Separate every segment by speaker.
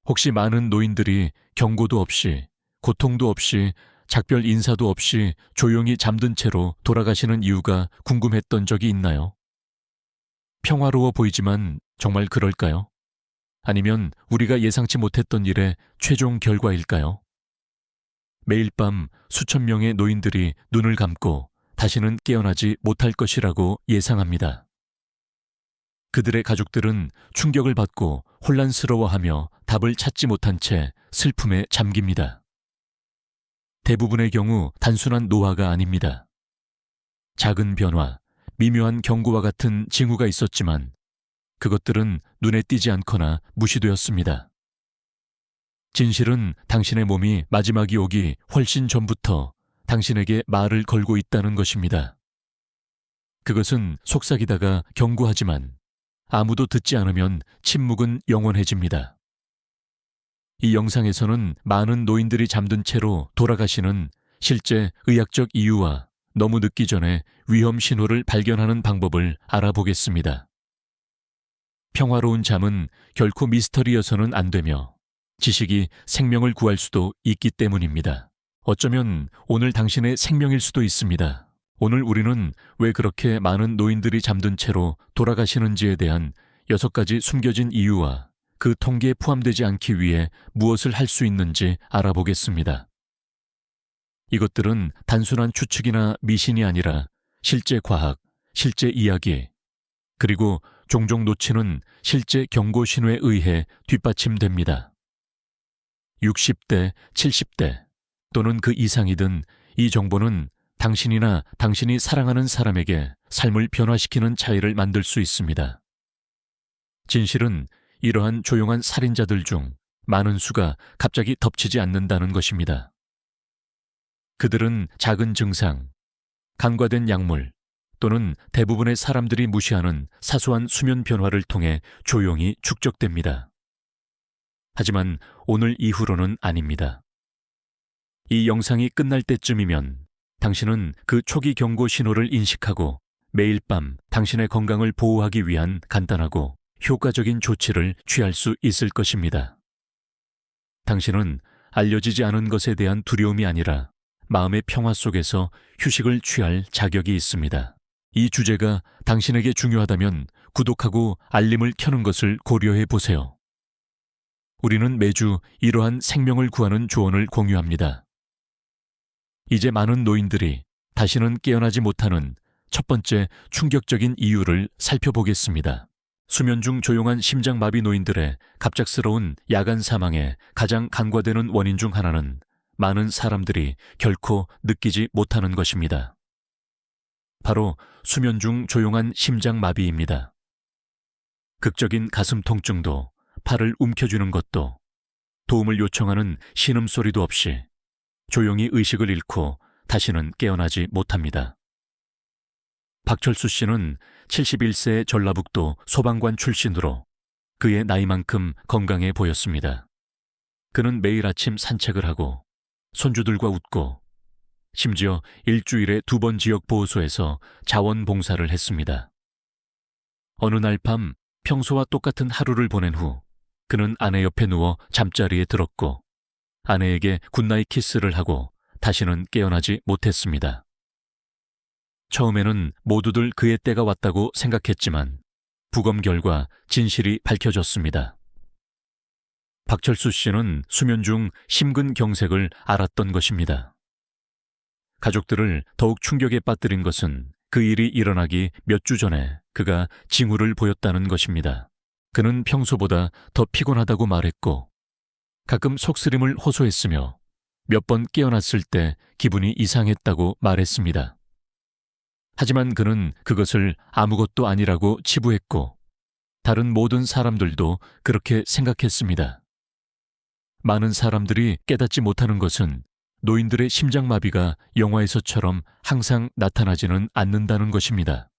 Speaker 1: 혹시 많은 노인들이 경고도 없이, 고통도 없이, 작별 인사도 없이 조용히 잠든 채로 돌아가시는 이유가 궁금했던 적이 있나요? 평화로워 보이지만 정말 그럴까요? 아니면 우리가 예상치 못했던 일의 최종 결과일까요? 매일 밤 수천 명의 노인들이 눈을 감고 다시는 깨어나지 못할 것이라고 예상합니다. 그들의 가족들은 충격을 받고 혼란스러워하며 답을 찾지 못한 채 슬픔에 잠깁니다. 대부분의 경우 단순한 노화가 아닙니다. 작은 변화, 미묘한 경고와 같은 징후가 있었지만 그것들은 눈에 띄지 않거나 무시되었습니다. 진실은 당신의 몸이 마지막이 오기 훨씬 전부터 당신에게 말을 걸고 있다는 것입니다. 그것은 속삭이다가 경고하지만 아무도 듣지 않으면 침묵은 영원해집니다. 이 영상에서는 많은 노인들이 잠든 채로 돌아가시는 실제 의학적 이유와 너무 늦기 전에 위험 신호를 발견하는 방법을 알아보겠습니다. 평화로운 잠은 결코 미스터리여서는 안 되며 지식이 생명을 구할 수도 있기 때문입니다. 어쩌면 오늘 당신의 생명일 수도 있습니다. 오늘 우리는 왜 그렇게 많은 노인들이 잠든 채로 돌아가시는지에 대한 6가지 숨겨진 이유와 그 통계에 포함되지 않기 위해 무엇을 할 수 있는지 알아보겠습니다. 이것들은 단순한 추측이나 미신이 아니라 실제 과학, 실제 이야기, 그리고 종종 놓치는 실제 경고 신호에 의해 뒷받침됩니다. 60대, 70대 또는 그 이상이든 이 정보는 당신이나 당신이 사랑하는 사람에게 삶을 변화시키는 차이를 만들 수 있습니다. 진실은 이러한 조용한 살인자들 중 많은 수가 갑자기 덮치지 않는다는 것입니다. 그들은 작은 증상, 간과된 약물 또는 대부분의 사람들이 무시하는 사소한 수면 변화를 통해 조용히 축적됩니다. 하지만 오늘 이후로는 아닙니다. 이 영상이 끝날 때쯤이면 당신은 그 초기 경고 신호를 인식하고 매일 밤 당신의 건강을 보호하기 위한 간단하고 효과적인 조치를 취할 수 있을 것입니다. 당신은 알려지지 않은 것에 대한 두려움이 아니라 마음의 평화 속에서 휴식을 취할 자격이 있습니다. 이 주제가 당신에게 중요하다면 구독하고 알림을 켜는 것을 고려해 보세요. 우리는 매주 이러한 생명을 구하는 조언을 공유합니다. 이제 많은 노인들이 다시는 깨어나지 못하는 첫 번째 충격적인 이유를 살펴보겠습니다. 수면 중 조용한 심장마비 노인들의 갑작스러운 야간 사망의 가장 간과되는 원인 중 하나는 많은 사람들이 결코 느끼지 못하는 것입니다. 바로 수면 중 조용한 심장마비입니다. 극적인 가슴 통증도, 팔을 움켜쥐는 것도, 도움을 요청하는 신음소리도 없이 조용히 의식을 잃고 다시는 깨어나지 못합니다. 박철수 씨는 71세의 전라북도 소방관 출신으로 그의 나이만큼 건강해 보였습니다. 그는 매일 아침 산책을 하고 손주들과 웃고 심지어 일주일에 2번 지역보호소에서 자원봉사를 했습니다. 어느 날 밤 평소와 똑같은 하루를 보낸 후 그는 아내 옆에 누워 잠자리에 들었고 아내에게 굿나잇 키스를 하고 다시는 깨어나지 못했습니다. 처음에는 모두들 그의 때가 왔다고 생각했지만 부검 결과 진실이 밝혀졌습니다. 박철수 씨는 수면 중 심근경색을 앓았던 것입니다. 가족들을 더욱 충격에 빠뜨린 것은 그 일이 일어나기 몇 주 전에 그가 징후를 보였다는 것입니다. 그는 평소보다 더 피곤하다고 말했고 가끔 속쓰림을 호소했으며 몇 번 깨어났을 때 기분이 이상했다고 말했습니다. 하지만 그는 그것을 아무것도 아니라고 치부했고 다른 모든 사람들도 그렇게 생각했습니다. 많은 사람들이 깨닫지 못하는 것은 노인들의 심장마비가 영화에서처럼 항상 나타나지는 않는다는 것입니다.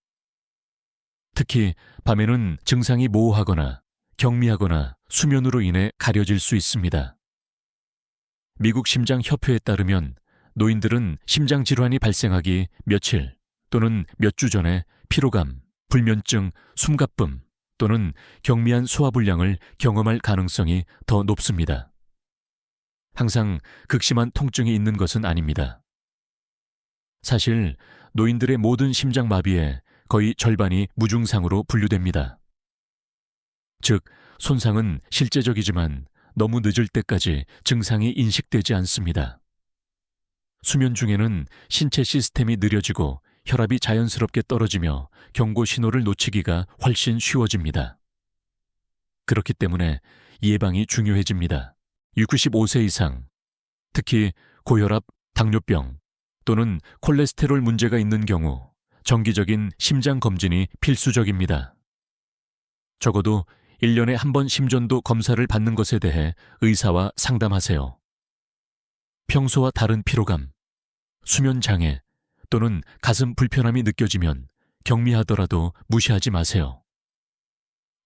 Speaker 1: 특히 밤에는 증상이 모호하거나 경미하거나 수면으로 인해 가려질 수 있습니다. 미국 심장협회에 따르면 노인들은 심장질환이 발생하기 며칠 또는 몇 주 전에 피로감, 불면증, 숨가쁨, 또는 경미한 소화불량을 경험할 가능성이 더 높습니다. 항상 극심한 통증이 있는 것은 아닙니다. 사실 노인들의 모든 심장마비의 거의 절반이 무증상으로 분류됩니다. 즉, 손상은 실제적이지만 너무 늦을 때까지 증상이 인식되지 않습니다. 수면 중에는 신체 시스템이 느려지고 혈압이 자연스럽게 떨어지며 경고 신호를 놓치기가 훨씬 쉬워집니다. 그렇기 때문에 예방이 중요해집니다. 65세 이상, 특히 고혈압, 당뇨병 또는 콜레스테롤 문제가 있는 경우 정기적인 심장 검진이 필수적입니다. 적어도 1년에 한 번 심전도 검사를 받는 것에 대해 의사와 상담하세요. 평소와 다른 피로감, 수면 장애 또는 가슴 불편함이 느껴지면 경미하더라도 무시하지 마세요.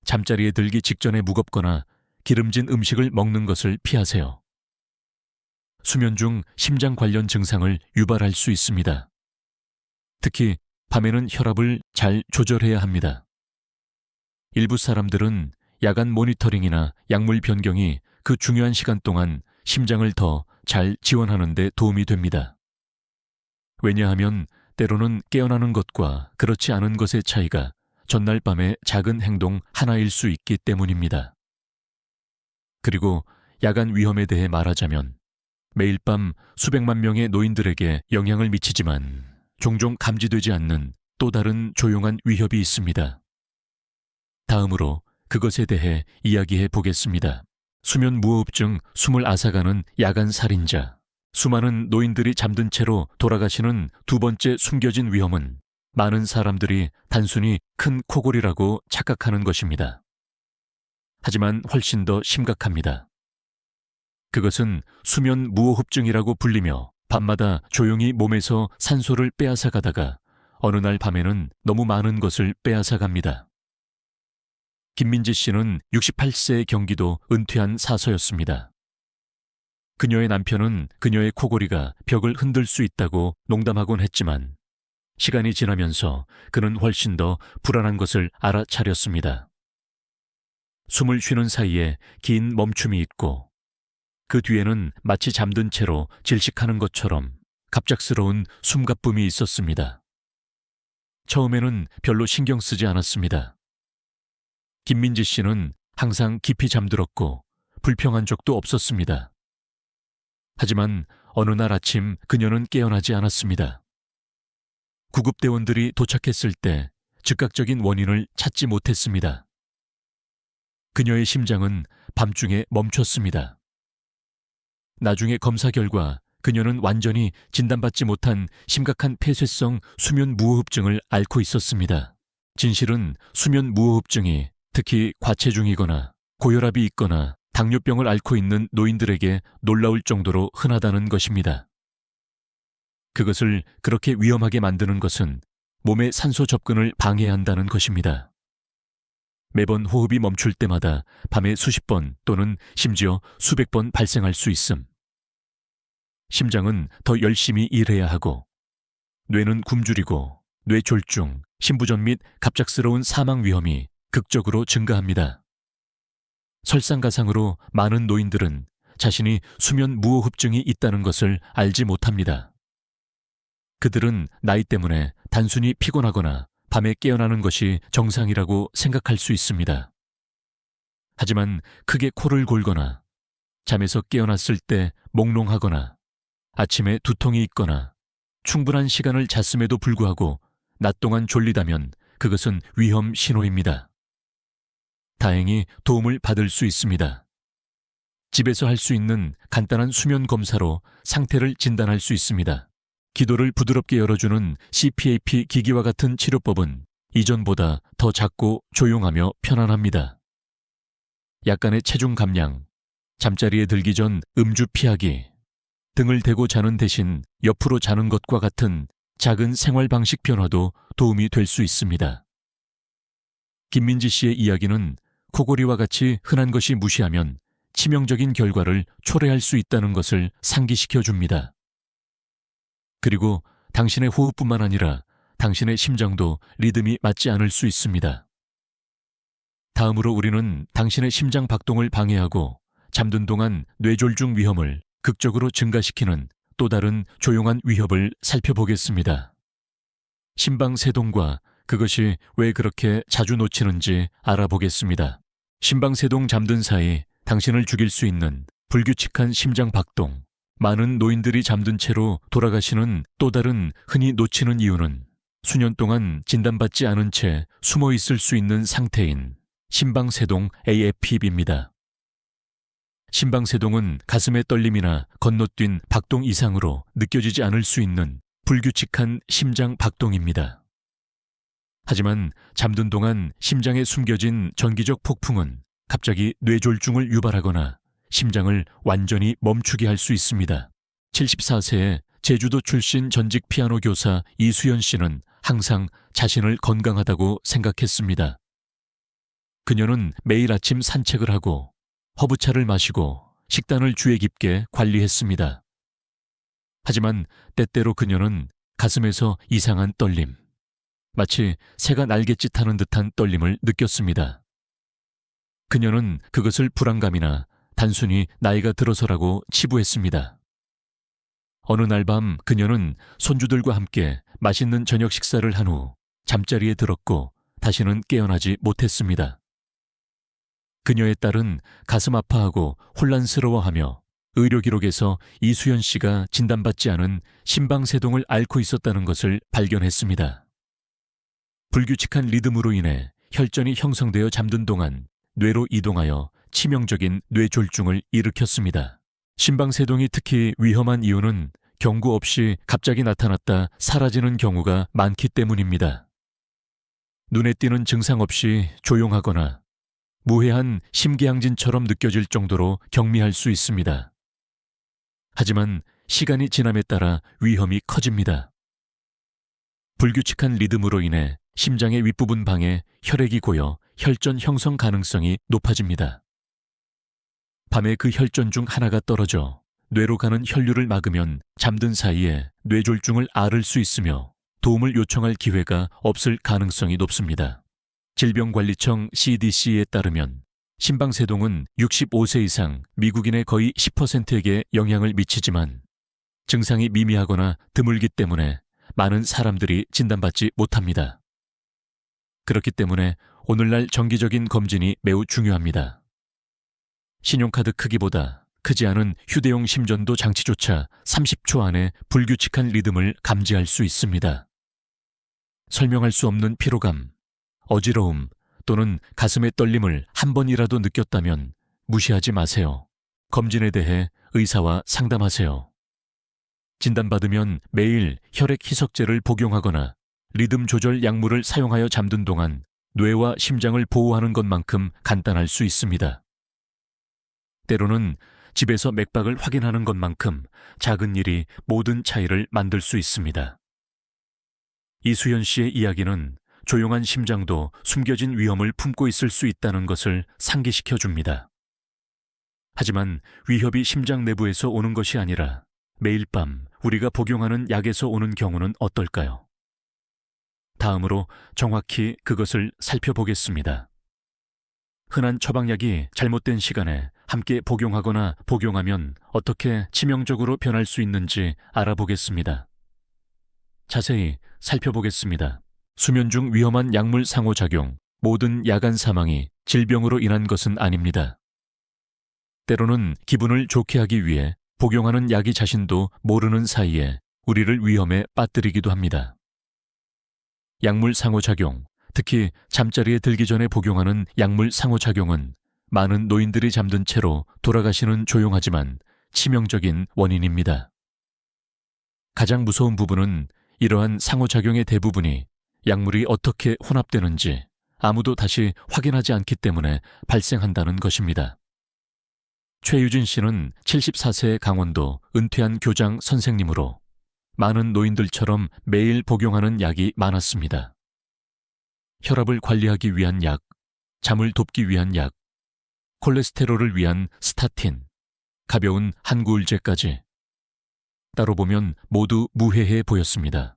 Speaker 1: 잠자리에 들기 직전에 무겁거나 기름진 음식을 먹는 것을 피하세요. 수면 중 심장 관련 증상을 유발할 수 있습니다. 특히 밤에는 혈압을 잘 조절해야 합니다. 일부 사람들은 야간 모니터링이나 약물 변경이 그 중요한 시간 동안 심장을 더 잘 지원하는 데 도움이 됩니다. 왜냐하면 때로는 깨어나는 것과 그렇지 않은 것의 차이가 전날 밤의 작은 행동 하나일 수 있기 때문입니다. 그리고 야간 위험에 대해 말하자면 매일 밤 수백만 명의 노인들에게 영향을 미치지만 종종 감지되지 않는 또 다른 조용한 위협이 있습니다. 다음으로 그것에 대해 이야기해 보겠습니다. 수면 무호흡증, 숨을 앗아가는 야간 살인자. 수많은 노인들이 잠든 채로 돌아가시는 두 번째 숨겨진 위험은 많은 사람들이 단순히 큰 코골이라고 착각하는 것입니다. 하지만 훨씬 더 심각합니다. 그것은 수면 무호흡증이라고 불리며 밤마다 조용히 몸에서 산소를 빼앗아 가다가 어느 날 밤에는 너무 많은 것을 빼앗아 갑니다. 김민지 씨는 68세의 경기도 은퇴한 사서였습니다. 그녀의 남편은 그녀의 코골이가 벽을 흔들 수 있다고 농담하곤 했지만 시간이 지나면서 그는 훨씬 더 불안한 것을 알아차렸습니다. 숨을 쉬는 사이에 긴 멈춤이 있고 그 뒤에는 마치 잠든 채로 질식하는 것처럼 갑작스러운 숨가쁨이 있었습니다. 처음에는 별로 신경 쓰지 않았습니다. 김민지 씨는 항상 깊이 잠들었고 불평한 적도 없었습니다. 하지만 어느 날 아침 그녀는 깨어나지 않았습니다. 구급대원들이 도착했을 때 즉각적인 원인을 찾지 못했습니다. 그녀의 심장은 밤중에 멈췄습니다. 나중에 검사 결과 그녀는 완전히 진단받지 못한 심각한 폐쇄성 수면 무호흡증을 앓고 있었습니다. 진실은 수면 무호흡증이 특히 과체중이거나 고혈압이 있거나 당뇨병을 앓고 있는 노인들에게 놀라울 정도로 흔하다는 것입니다. 그것을 그렇게 위험하게 만드는 것은 몸의 산소 접근을 방해한다는 것입니다. 매번 호흡이 멈출 때마다 밤에 수십 번 또는 심지어 수백 번 발생할 수 있음. 심장은 더 열심히 일해야 하고 뇌는 굶주리고 뇌졸중, 심부전 및 갑작스러운 사망 위험이 극적으로 증가합니다. 설상가상으로 많은 노인들은 자신이 수면 무호흡증이 있다는 것을 알지 못합니다. 그들은 나이 때문에 단순히 피곤하거나 밤에 깨어나는 것이 정상이라고 생각할 수 있습니다. 하지만 크게 코를 골거나 잠에서 깨어났을 때 몽롱하거나 아침에 두통이 있거나 충분한 시간을 잤음에도 불구하고 낮 동안 졸리다면 그것은 위험 신호입니다. 다행히 도움을 받을 수 있습니다. 집에서 할 수 있는 간단한 수면 검사로 상태를 진단할 수 있습니다. 기도를 부드럽게 열어주는 CPAP 기기와 같은 치료법은 이전보다 더 작고 조용하며 편안합니다. 약간의 체중 감량, 잠자리에 들기 전 음주 피하기, 등을 대고 자는 대신 옆으로 자는 것과 같은 작은 생활 방식 변화도 도움이 될 수 있습니다. 김민지 씨의 이야기는 코골이와 같이 흔한 것이 무시하면 치명적인 결과를 초래할 수 있다는 것을 상기시켜 줍니다. 그리고 당신의 호흡뿐만 아니라 당신의 심장도 리듬이 맞지 않을 수 있습니다. 다음으로 우리는 당신의 심장 박동을 방해하고 잠든 동안 뇌졸중 위험을 극적으로 증가시키는 또 다른 조용한 위협을 살펴보겠습니다. 심방세동과 그것이 왜 그렇게 자주 놓치는지 알아보겠습니다. 심방세동 잠든 사이 당신을 죽일 수 있는 불규칙한 심장 박동, 많은 노인들이 잠든 채로 돌아가시는 또 다른 흔히 놓치는 이유는 수년 동안 진단받지 않은 채 숨어 있을 수 있는 상태인 심방세동 AFib입니다. 심방세동은 가슴의 떨림이나 건너뛴 박동 이상으로 느껴지지 않을 수 있는 불규칙한 심장 박동입니다. 하지만 잠든 동안 심장에 숨겨진 전기적 폭풍은 갑자기 뇌졸중을 유발하거나 심장을 완전히 멈추게 할 수 있습니다. 74세의 제주도 출신 전직 피아노 교사 이수연 씨는 항상 자신을 건강하다고 생각했습니다. 그녀는 매일 아침 산책을 하고 허브차를 마시고 식단을 주의 깊게 관리했습니다. 하지만 때때로 그녀는 가슴에서 이상한 떨림, 마치 새가 날갯짓하는 듯한 떨림을 느꼈습니다. 그녀는 그것을 불안감이나 단순히 나이가 들어서라고 치부했습니다. 어느 날 밤 그녀는 손주들과 함께 맛있는 저녁 식사를 한 후 잠자리에 들었고 다시는 깨어나지 못했습니다. 그녀의 딸은 가슴 아파하고 혼란스러워하며 의료 기록에서 이수연 씨가 진단받지 않은 심방세동을 앓고 있었다는 것을 발견했습니다. 불규칙한 리듬으로 인해 혈전이 형성되어 잠든 동안 뇌로 이동하여 치명적인 뇌졸중을 일으켰습니다. 심방세동이 특히 위험한 이유는 경고 없이 갑자기 나타났다 사라지는 경우가 많기 때문입니다. 눈에 띄는 증상 없이 조용하거나 무해한 심계항진처럼 느껴질 정도로 경미할 수 있습니다. 하지만 시간이 지남에 따라 위험이 커집니다. 불규칙한 리듬으로 인해 심장의 윗부분 방에 혈액이 고여 혈전 형성 가능성이 높아집니다. 밤에 그 혈전 중 하나가 떨어져 뇌로 가는 혈류를 막으면 잠든 사이에 뇌졸중을 앓을 수 있으며 도움을 요청할 기회가 없을 가능성이 높습니다. 질병관리청 CDC에 따르면 심방세동은 65세 이상 미국인의 거의 10%에게 영향을 미치지만 증상이 미미하거나 드물기 때문에 많은 사람들이 진단받지 못합니다. 그렇기 때문에 오늘날 정기적인 검진이 매우 중요합니다. 신용카드 크기보다 크지 않은 휴대용 심전도 장치조차 30초 안에 불규칙한 리듬을 감지할 수 있습니다. 설명할 수 없는 피로감, 어지러움 또는 가슴의 떨림을 한 번이라도 느꼈다면 무시하지 마세요. 검진에 대해 의사와 상담하세요. 진단받으면 매일 혈액 희석제를 복용하거나 리듬 조절 약물을 사용하여 잠든 동안 뇌와 심장을 보호하는 것만큼 간단할 수 있습니다. 때로는 집에서 맥박을 확인하는 것만큼 작은 일이 모든 차이를 만들 수 있습니다. 이수연 씨의 이야기는 조용한 심장도 숨겨진 위험을 품고 있을 수 있다는 것을 상기시켜 줍니다. 하지만 위협이 심장 내부에서 오는 것이 아니라 매일 밤 우리가 복용하는 약에서 오는 경우는 어떨까요? 다음으로 정확히 그것을 살펴보겠습니다. 흔한 처방약이 잘못된 시간에 함께 복용하거나 복용하면 어떻게 치명적으로 변할 수 있는지 알아보겠습니다. 자세히 살펴보겠습니다. 수면 중 위험한 약물 상호작용, 모든 야간 사망이 질병으로 인한 것은 아닙니다. 때로는 기분을 좋게 하기 위해 복용하는 약이 자신도 모르는 사이에 우리를 위험에 빠뜨리기도 합니다. 약물 상호작용, 특히 잠자리에 들기 전에 복용하는 약물 상호작용은 많은 노인들이 잠든 채로 돌아가시는 조용하지만 치명적인 원인입니다. 가장 무서운 부분은 이러한 상호작용의 대부분이 약물이 어떻게 혼합되는지 아무도 다시 확인하지 않기 때문에 발생한다는 것입니다. 최유진 씨는 74세의 강원도 은퇴한 교장 선생님으로 많은 노인들처럼 매일 복용하는 약이 많았습니다. 혈압을 관리하기 위한 약, 잠을 돕기 위한 약, 콜레스테롤을 위한 스타틴, 가벼운 항구울제까지. 따로 보면 모두 무해해 보였습니다.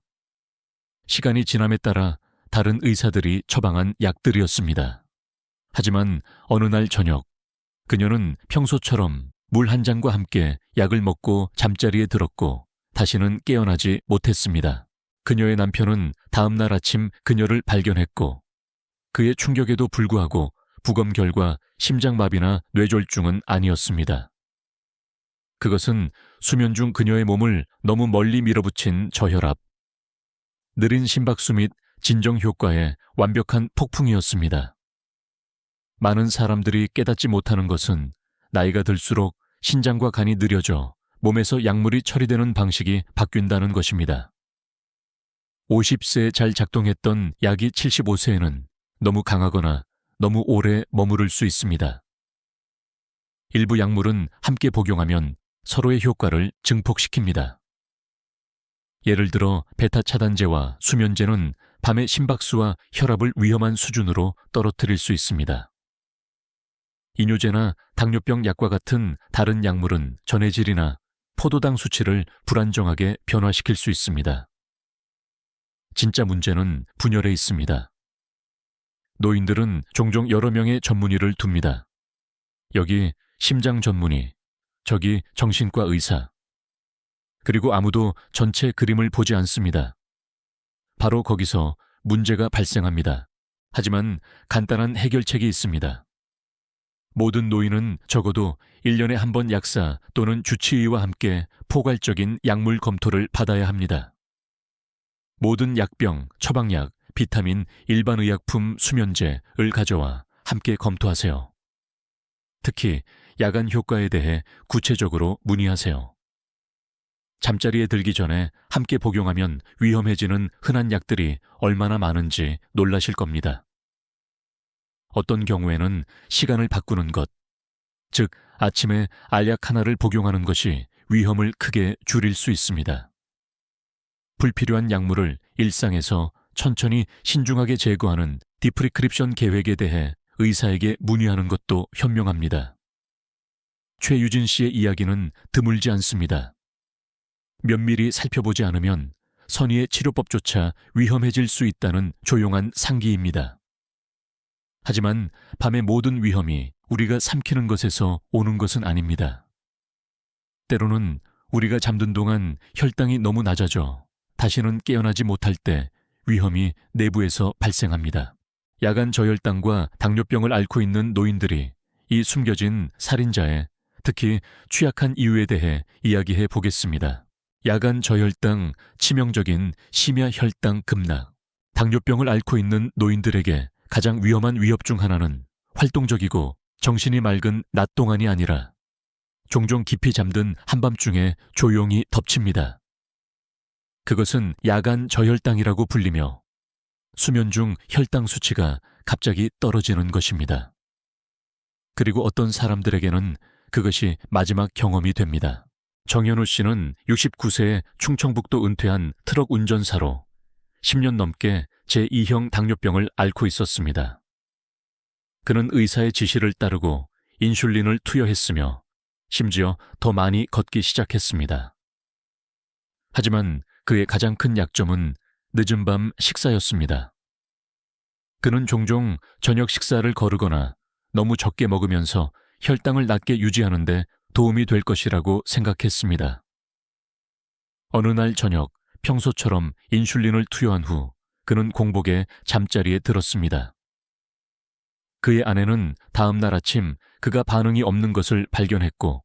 Speaker 1: 시간이 지남에 따라 다른 의사들이 처방한 약들이었습니다. 하지만 어느 날 저녁, 그녀는 평소처럼 물 한 잔과 함께 약을 먹고 잠자리에 들었고 다시는 깨어나지 못했습니다. 그녀의 남편은 다음 날 아침 그녀를 발견했고 그의 충격에도 불구하고 부검 결과 심장마비나 뇌졸중은 아니었습니다. 그것은 수면 중 그녀의 몸을 너무 멀리 밀어붙인 저혈압, 느린 심박수 및 진정 효과의 완벽한 폭풍이었습니다. 많은 사람들이 깨닫지 못하는 것은 나이가 들수록 신장과 간이 느려져 몸에서 약물이 처리되는 방식이 바뀐다는 것입니다. 50세에 잘 작동했던 약이 75세에는 너무 강하거나 너무 오래 머무를 수 있습니다. 일부 약물은 함께 복용하면 서로의 효과를 증폭시킵니다. 예를 들어 베타 차단제와 수면제는 밤의 심박수와 혈압을 위험한 수준으로 떨어뜨릴 수 있습니다. 이뇨제나 당뇨병 약과 같은 다른 약물은 전해질이나 포도당 수치를 불안정하게 변화시킬 수 있습니다. 진짜 문제는 분열에 있습니다. 노인들은 종종 여러 명의 전문의를 둡니다. 여기 심장 전문의, 저기 정신과 의사. 그리고 아무도 전체 그림을 보지 않습니다. 바로 거기서 문제가 발생합니다. 하지만 간단한 해결책이 있습니다. 모든 노인은 적어도 1년에 한 번 약사 또는 주치의와 함께 포괄적인 약물 검토를 받아야 합니다. 모든 약병, 처방약, 비타민, 일반 의약품, 수면제를 가져와 함께 검토하세요. 특히 야간 효과에 대해 구체적으로 문의하세요. 잠자리에 들기 전에 함께 복용하면 위험해지는 흔한 약들이 얼마나 많은지 놀라실 겁니다. 어떤 경우에는 시간을 바꾸는 것, 즉 아침에 알약 하나를 복용하는 것이 위험을 크게 줄일 수 있습니다. 불필요한 약물을 일상에서 천천히 신중하게 제거하는 디프리크립션 계획에 대해 의사에게 문의하는 것도 현명합니다. 최유진 씨의 이야기는 드물지 않습니다. 면밀히 살펴보지 않으면 선의의 치료법조차 위험해질 수 있다는 조용한 상기입니다. 하지만 밤의 모든 위험이 우리가 삼키는 것에서 오는 것은 아닙니다. 때로는 우리가 잠든 동안 혈당이 너무 낮아져 다시는 깨어나지 못할 때 위험이 내부에서 발생합니다. 야간 저혈당과 당뇨병을 앓고 있는 노인들이 이 숨겨진 살인자의 특히 취약한 이유에 대해 이야기해 보겠습니다. 야간 저혈당, 치명적인 심야 혈당 급락. 당뇨병을 앓고 있는 노인들에게 가장 위험한 위협 중 하나는 활동적이고 정신이 맑은 낮 동안이 아니라 종종 깊이 잠든 한밤중에 조용히 덮칩니다. 그것은 야간 저혈당이라고 불리며 수면 중 혈당 수치가 갑자기 떨어지는 것입니다. 그리고 어떤 사람들에게는 그것이 마지막 경험이 됩니다. 정현우 씨는 69세에 충청북도 은퇴한 트럭 운전사로 10년 넘게 제2형 당뇨병을 앓고 있었습니다. 그는 의사의 지시를 따르고 인슐린을 투여했으며 심지어 더 많이 걷기 시작했습니다. 하지만 그의 가장 큰 약점은 늦은 밤 식사였습니다. 그는 종종 저녁 식사를 거르거나 너무 적게 먹으면서 혈당을 낮게 유지하는 데 도움이 될 것이라고 생각했습니다. 어느 날 저녁 평소처럼 인슐린을 투여한 후 그는 공복에 잠자리에 들었습니다. 그의 아내는 다음 날 아침 그가 반응이 없는 것을 발견했고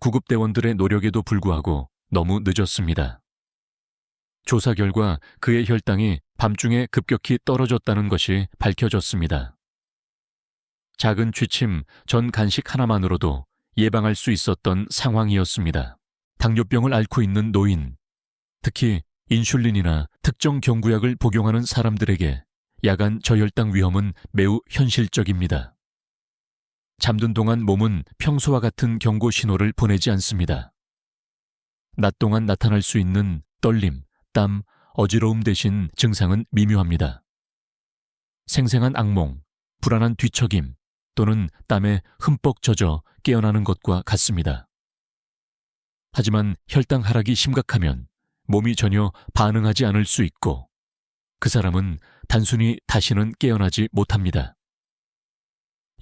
Speaker 1: 구급대원들의 노력에도 불구하고 너무 늦었습니다. 조사 결과 그의 혈당이 밤중에 급격히 떨어졌다는 것이 밝혀졌습니다. 작은 취침, 전 간식 하나만으로도 예방할 수 있었던 상황이었습니다. 당뇨병을 앓고 있는 노인, 특히 인슐린이나 특정 경구약을 복용하는 사람들에게 야간 저혈당 위험은 매우 현실적입니다. 잠든 동안 몸은 평소와 같은 경고 신호를 보내지 않습니다. 낮 동안 나타날 수 있는 떨림, 땀, 어지러움 대신 증상은 미묘합니다. 생생한 악몽, 불안한 뒤척임 또는 땀에 흠뻑 젖어 깨어나는 것과 같습니다. 하지만 혈당 하락이 심각하면 몸이 전혀 반응하지 않을 수 있고 그 사람은 단순히 다시는 깨어나지 못합니다.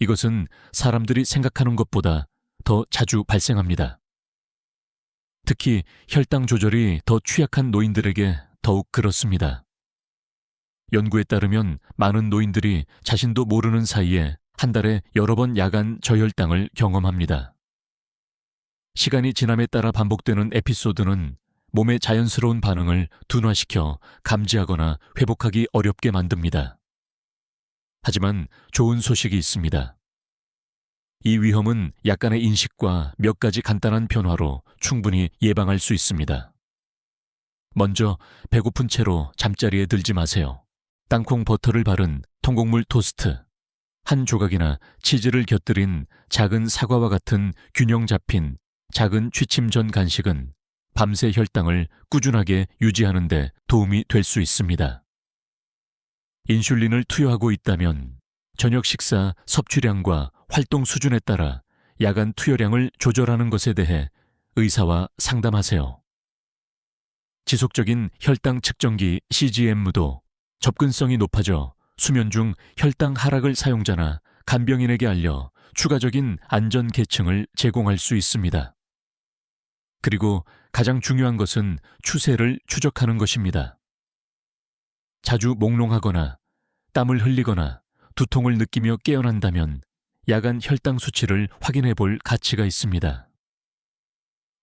Speaker 1: 이것은 사람들이 생각하는 것보다 더 자주 발생합니다. 특히 혈당 조절이 더 취약한 노인들에게 더욱 그렇습니다. 연구에 따르면 많은 노인들이 자신도 모르는 사이에 한 달에 여러 번 야간 저혈당을 경험합니다. 시간이 지남에 따라 반복되는 에피소드는 몸의 자연스러운 반응을 둔화시켜 감지하거나 회복하기 어렵게 만듭니다. 하지만 좋은 소식이 있습니다. 이 위험은 약간의 인식과 몇 가지 간단한 변화로 충분히 예방할 수 있습니다. 먼저 배고픈 채로 잠자리에 들지 마세요. 땅콩 버터를 바른 통곡물 토스트, 한 조각이나 치즈를 곁들인 작은 사과와 같은 균형 잡힌 작은 취침 전 간식은 밤새 혈당을 꾸준하게 유지하는 데 도움이 될 수 있습니다. 인슐린을 투여하고 있다면 저녁 식사 섭취량과 활동 수준에 따라 야간 투여량을 조절하는 것에 대해 의사와 상담하세요. 지속적인 혈당 측정기 CGM도 접근성이 높아져 수면 중 혈당 하락을 사용자나 간병인에게 알려 추가적인 안전 계층을 제공할 수 있습니다. 그리고 가장 중요한 것은 추세를 추적하는 것입니다. 자주 몽롱하거나 땀을 흘리거나 두통을 느끼며 깨어난다면 야간 혈당 수치를 확인해 볼 가치가 있습니다.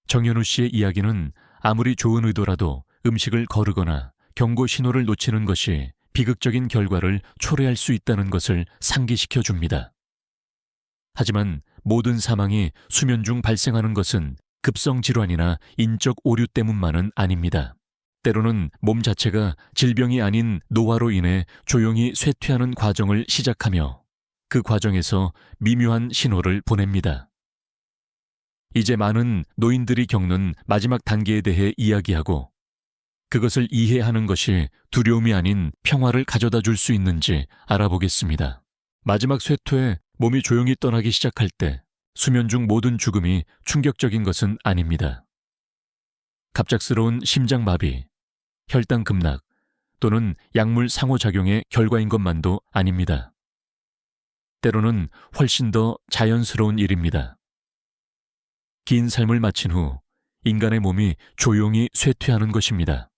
Speaker 1: 정현우 씨의 이야기는 아무리 좋은 의도라도 음식을 거르거나 경고 신호를 놓치는 것이 비극적인 결과를 초래할 수 있다는 것을 상기시켜 줍니다. 하지만 모든 사망이 수면 중 발생하는 것은 급성 질환이나 인적 오류 때문만은 아닙니다. 때로는 몸 자체가 질병이 아닌 노화로 인해 조용히 쇠퇴하는 과정을 시작하며 그 과정에서 미묘한 신호를 보냅니다. 이제 많은 노인들이 겪는 마지막 단계에 대해 이야기하고 그것을 이해하는 것이 두려움이 아닌 평화를 가져다 줄 수 있는지 알아보겠습니다. 마지막 쇠퇴에 몸이 조용히 떠나기 시작할 때 수면 중 모든 죽음이 충격적인 것은 아닙니다. 갑작스러운 심장마비, 혈당 급락 또는 약물 상호작용의 결과인 것만도 아닙니다. 때로는 훨씬 더 자연스러운 일입니다. 긴 삶을 마친 후 인간의 몸이 조용히 쇠퇴하는 것입니다.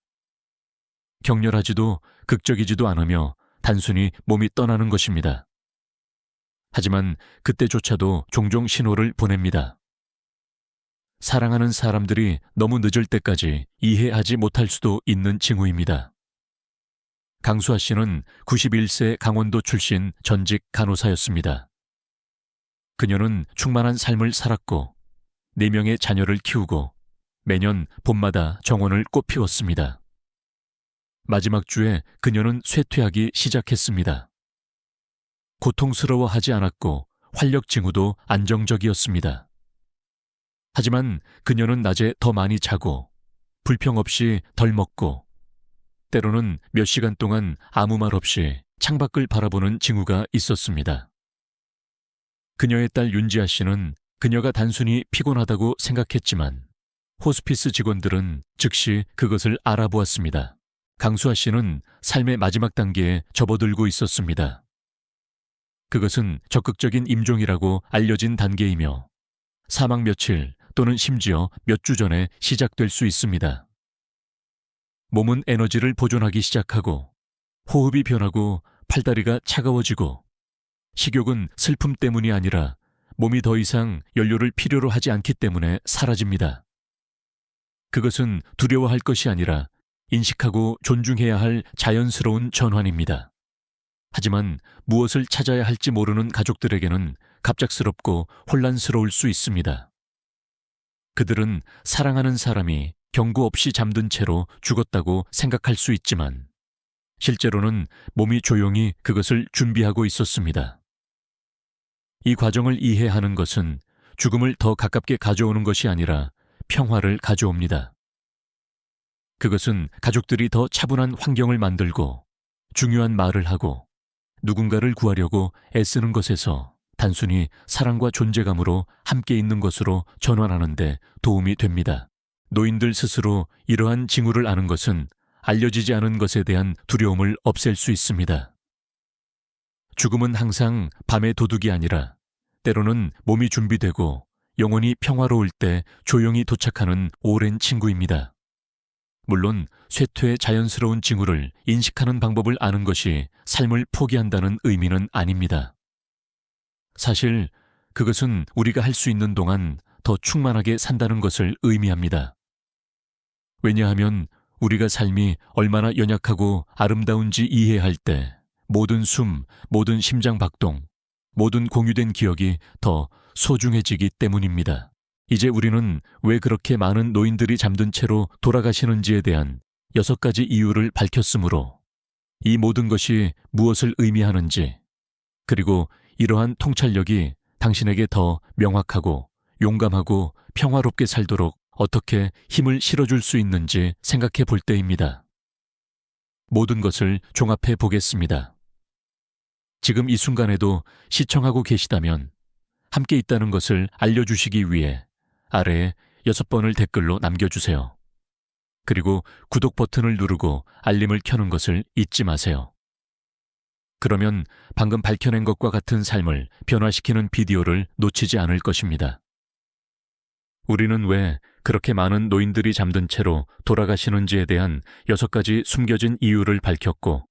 Speaker 1: 격렬하지도 극적이지도 않으며 단순히 몸이 떠나는 것입니다. 하지만 그때조차도 종종 신호를 보냅니다. 사랑하는 사람들이 너무 늦을 때까지 이해하지 못할 수도 있는 징후입니다. 강수아 씨는 91세 강원도 출신 전직 간호사였습니다. 그녀는 충만한 삶을 살았고 4명의 자녀를 키우고 매년 봄마다 정원을 꽃피웠습니다. 마지막 주에 그녀는 쇠퇴하기 시작했습니다. 고통스러워하지 않았고 활력 징후도 안정적이었습니다. 하지만 그녀는 낮에 더 많이 자고 불평 없이 덜 먹고 때로는 몇 시간 동안 아무 말 없이 창밖을 바라보는 징후가 있었습니다. 그녀의 딸 윤지아 씨는 그녀가 단순히 피곤하다고 생각했지만 호스피스 직원들은 즉시 그것을 알아보았습니다. 강수아 씨는 삶의 마지막 단계에 접어들고 있었습니다. 그것은 적극적인 임종이라고 알려진 단계이며 사망 며칠 또는 심지어 몇 주 전에 시작될 수 있습니다. 몸은 에너지를 보존하기 시작하고 호흡이 변하고 팔다리가 차가워지고 식욕은 슬픔 때문이 아니라 몸이 더 이상 연료를 필요로 하지 않기 때문에 사라집니다. 그것은 두려워할 것이 아니라 인식하고 존중해야 할 자연스러운 전환입니다. 하지만 무엇을 찾아야 할지 모르는 가족들에게는 갑작스럽고 혼란스러울 수 있습니다. 그들은 사랑하는 사람이 경고 없이 잠든 채로 죽었다고 생각할 수 있지만 실제로는 몸이 조용히 그것을 준비하고 있었습니다. 이 과정을 이해하는 것은 죽음을 더 가깝게 가져오는 것이 아니라 평화를 가져옵니다. 그것은 가족들이 더 차분한 환경을 만들고 중요한 말을 하고 누군가를 구하려고 애쓰는 것에서 단순히 사랑과 존재감으로 함께 있는 것으로 전환하는 데 도움이 됩니다. 노인들 스스로 이러한 징후를 아는 것은 알려지지 않은 것에 대한 두려움을 없앨 수 있습니다. 죽음은 항상 밤의 도둑이 아니라 때로는 몸이 준비되고 영혼이 평화로울 때 조용히 도착하는 오랜 친구입니다. 물론 쇠퇴의 자연스러운 징후를 인식하는 방법을 아는 것이 삶을 포기한다는 의미는 아닙니다. 사실 그것은 우리가 할 수 있는 동안 더 충만하게 산다는 것을 의미합니다. 왜냐하면 우리가 삶이 얼마나 연약하고 아름다운지 이해할 때 모든 숨, 모든 심장 박동, 모든 공유된 기억이 더 소중해지기 때문입니다. 이제 우리는 왜 그렇게 많은 노인들이 잠든 채로 돌아가시는지에 대한 6가지 이유를 밝혔으므로 이 모든 것이 무엇을 의미하는지, 그리고 이러한 통찰력이 당신에게 더 명확하고 용감하고 평화롭게 살도록 어떻게 힘을 실어줄 수 있는지 생각해 볼 때입니다. 모든 것을 종합해 보겠습니다. 지금 이 순간에도 시청하고 계시다면 함께 있다는 것을 알려주시기 위해 아래에 6번을 댓글로 남겨주세요. 그리고 구독 버튼을 누르고 알림을 켜는 것을 잊지 마세요. 그러면 방금 밝혀낸 것과 같은 삶을 변화시키는 비디오를 놓치지 않을 것입니다. 우리는 왜 그렇게 많은 노인들이 잠든 채로 돌아가시는지에 대한 6가지 숨겨진 이유를 밝혔고,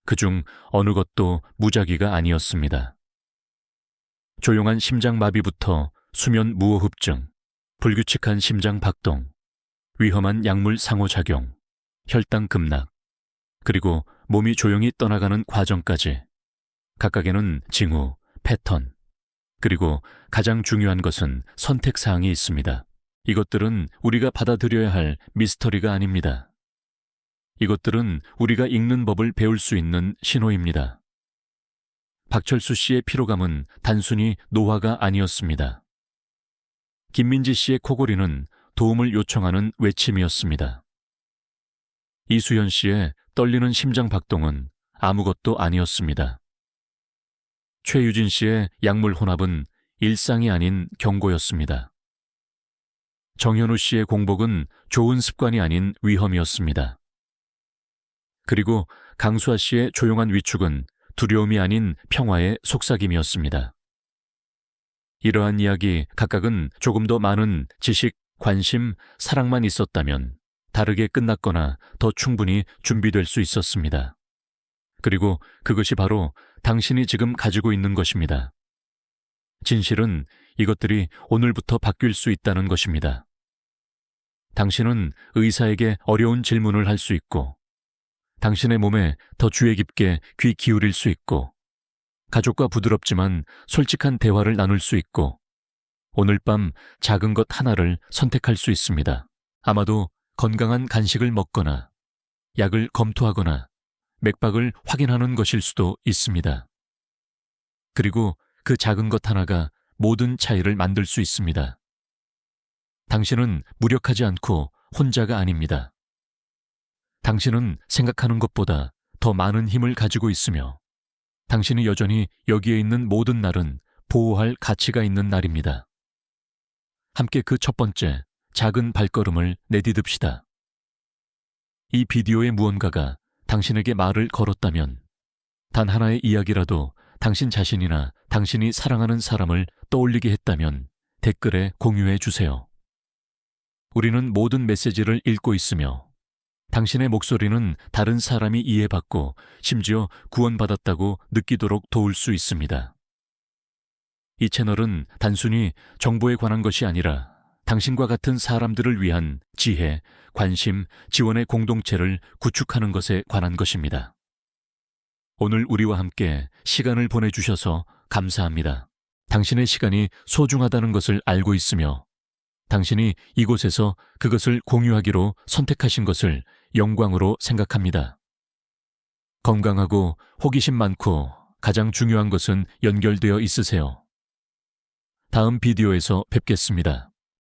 Speaker 1: 그중 어느 것도 무작위가 아니었습니다. 조용한 심장마비부터 수면 무호흡증, 불규칙한 심장 박동, 위험한 약물 상호작용, 혈당 급락, 그리고 몸이 조용히 떠나가는 과정까지 각각에는 징후, 패턴, 그리고 가장 중요한 것은 선택사항이 있습니다. 이것들은 우리가 받아들여야 할 미스터리가 아닙니다. 이것들은 우리가 읽는 법을 배울 수 있는 신호입니다. 박철수 씨의 피로감은 단순히 노화가 아니었습니다. 김민지 씨의 코골이는 도움을 요청하는 외침이었습니다. 이수연 씨의 떨리는 심장 박동은 아무것도 아니었습니다. 최유진 씨의 약물 혼합은 일상이 아닌 경고였습니다. 정현우 씨의 공복은 좋은 습관이 아닌 위험이었습니다. 그리고 강수아 씨의 조용한 위축은 두려움이 아닌 평화의 속삭임이었습니다. 이러한 이야기 각각은 조금 더 많은 지식, 관심, 사랑만 있었다면 다르게 끝났거나 더 충분히 준비될 수 있었습니다. 그리고 그것이 바로 당신이 지금 가지고 있는 것입니다. 진실은 이것들이 오늘부터 바뀔 수 있다는 것입니다. 당신은 의사에게 어려운 질문을 할 수 있고, 당신의 몸에 더 주의 깊게 귀 기울일 수 있고, 가족과 부드럽지만 솔직한 대화를 나눌 수 있고, 오늘 밤 작은 것 하나를 선택할 수 있습니다. 아마도 건강한 간식을 먹거나, 약을 검토하거나, 맥박을 확인하는 것일 수도 있습니다. 그리고 그 작은 것 하나가 모든 차이를 만들 수 있습니다. 당신은 무력하지 않고 혼자가 아닙니다. 당신은 생각하는 것보다 더 많은 힘을 가지고 있으며, 당신이 여전히 여기에 있는 모든 날은 보호할 가치가 있는 날입니다. 함께 그 첫 번째 작은 발걸음을 내디딥시다. 이 비디오의 무언가가 당신에게 말을 걸었다면, 단 하나의 이야기라도 당신 자신이나 당신이 사랑하는 사람을 떠올리게 했다면 댓글에 공유해 주세요. 우리는 모든 메시지를 읽고 있으며, 당신의 목소리는 다른 사람이 이해받고 심지어 구원받았다고 느끼도록 도울 수 있습니다. 이 채널은 단순히 정보에 관한 것이 아니라 당신과 같은 사람들을 위한 지혜, 관심, 지원의 공동체를 구축하는 것에 관한 것입니다. 오늘 우리와 함께 시간을 보내주셔서 감사합니다. 당신의 시간이 소중하다는 것을 알고 있으며, 당신이 이곳에서 그것을 공유하기로 선택하신 것을 영광으로 생각합니다. 건강하고 호기심 많고 가장 중요한 것은 연결되어 있으세요. 다음 비디오에서 뵙겠습니다.